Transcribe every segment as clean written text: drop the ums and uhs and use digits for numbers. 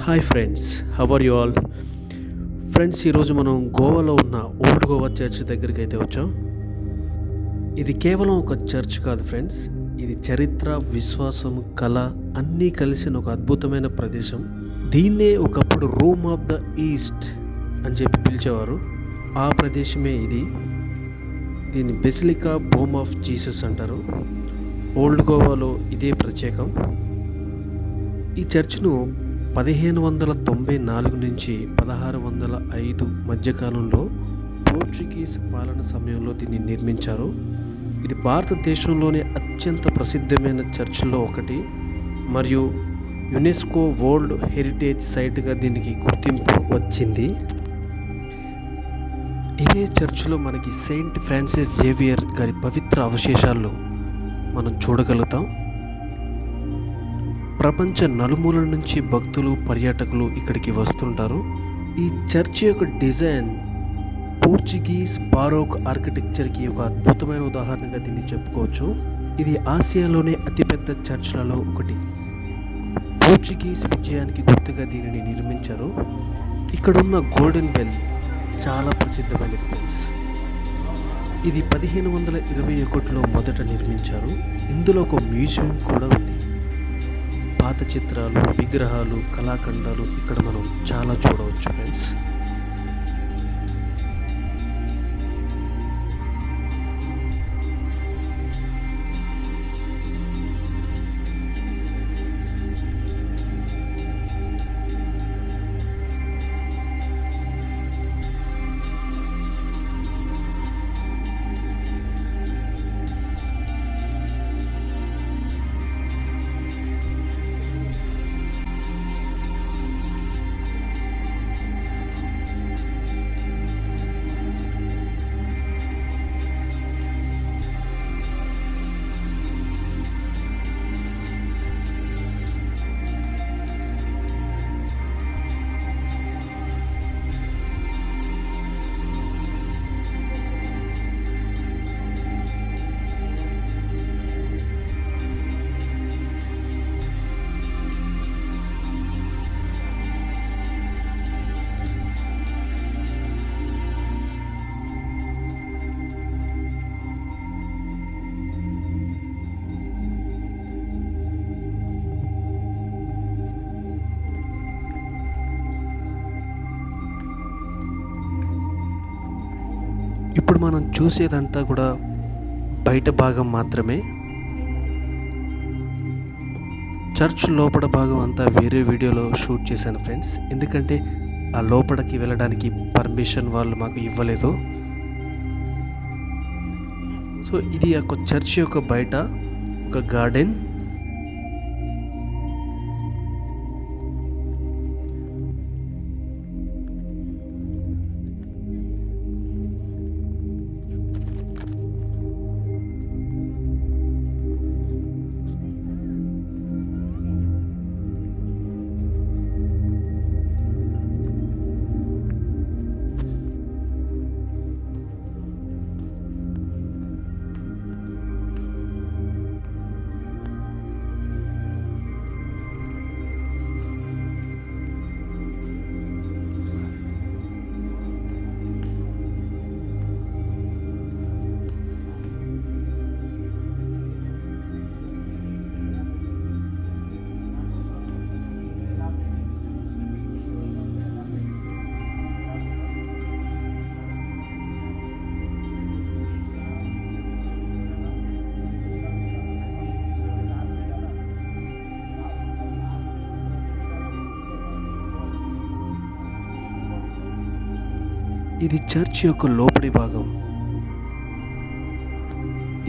Hi friends, how are you all? Friends, ఈరోజు మనం గోవాలో ఉన్న ఓల్డ్ గోవా చర్చ్ దగ్గరికి అయితే వచ్చాం. ఇది కేవలం ఒక చర్చ్ కాదు ఫ్రెండ్స్, ఇది చరిత్ర, విశ్వాసం, కళ అన్నీ కలిసిన ఒక అద్భుతమైన ప్రదేశం. దీన్నే ఒకప్పుడు రోమ్ ఆఫ్ ద ఈస్ట్ అని చెప్పి పిలిచేవారు. ఆ ప్రదేశమే ఇది. దీన్ని బెసిలికా బోమ్ ఆఫ్ జీసస్ అంటారు. ఓల్డ్ గోవాలో ఇదే ప్రత్యేకం. ఈ చర్చ్ను 1594 నుంచి 1605 మధ్యకాలంలో పోర్చుగీస్ పాలన సమయంలో దీన్ని నిర్మించారు. ఇది భారతదేశంలోనే అత్యంత ప్రసిద్ధమైన చర్చ్లో ఒకటి మరియు యునెస్కో వరల్డ్ హెరిటేజ్ సైట్గా దీనికి గుర్తింపు వచ్చింది. ఇదే చర్చ్లో మనకి సెయింట్ ఫ్రాన్సిస్ జేవియర్ గారి పవిత్ర అవశేషాలు మనం చూడగలుగుతాం. ప్రపంచ నలుమూలల నుంచి భక్తులు, పర్యాటకులు ఇక్కడికి వస్తుంటారు. ఈ చర్చ్ యొక్క డిజైన్ పోర్చుగీస్ బారోక్ ఆర్కిటెక్చర్కి ఒక అద్భుతమైన ఉదాహరణగా దీన్ని చెప్పుకోవచ్చు. ఇది ఆసియాలోనే అతిపెద్ద చర్చ్లలో ఒకటి. పోర్చుగీస్ విజయానికి గుర్తుగా దీనిని నిర్మించారు. ఇక్కడున్న గోల్డెన్ బెల్ చాలా ప్రసిద్ధమైనది ఫ్రెండ్స్. ఇది 1521లో మొదట నిర్మించారు. ఇందులో ఒక మ్యూజియం కూడా ఉంది. పాత చిత్రాలు, విగ్రహాలు, కళాఖండాలు ఇక్కడ మనం చాలా చూడవచ్చు ఫ్రెండ్స్. ఇప్పుడు మనం చూసేదంతా కూడా బయట భాగం మాత్రమే. చర్చ్ లోపల భాగం అంతా వేరే వీడియోలో షూట్ చేశాను ఫ్రెండ్స్, ఎందుకంటే ఆ లోపలికి వెళ్ళడానికి పర్మిషన్ వాళ్ళు మాకు ఇవ్వలేదు. సో ఇది ఒక చర్చ్ యొక్క బయట ఒక గార్డెన్. ఇది చర్చ్ యొక్క లోపలి భాగం.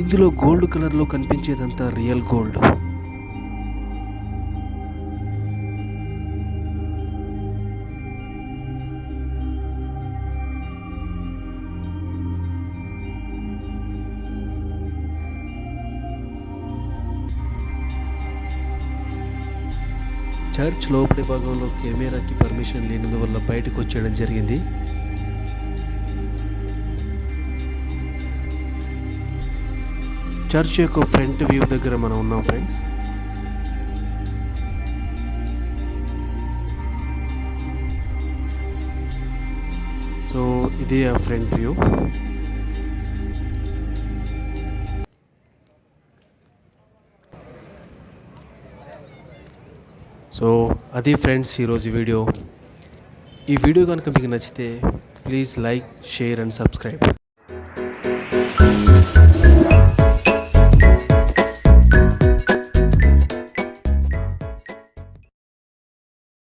ఇందులో గోల్డ్ కలర్లో కనిపించేదంతా రియల్ గోల్డ్. చర్చ్ లోపలి భాగంలో కెమెరాకి పర్మిషన్ లేనందువల్ల బయటకు వచ్చేయడం జరిగింది. చర్చ్ యొక్క ఫ్రంట్ వ్యూ దగ్గర మనం ఉన్నాం ఫ్రెండ్స్. సో ఇదే ఆ ఫ్రంట్ వ్యూ. సో అది ఫ్రెండ్స్ ఈరోజు వీడియో. ఈ వీడియో కనుక మీకు నచ్చితే please like, share and subscribe.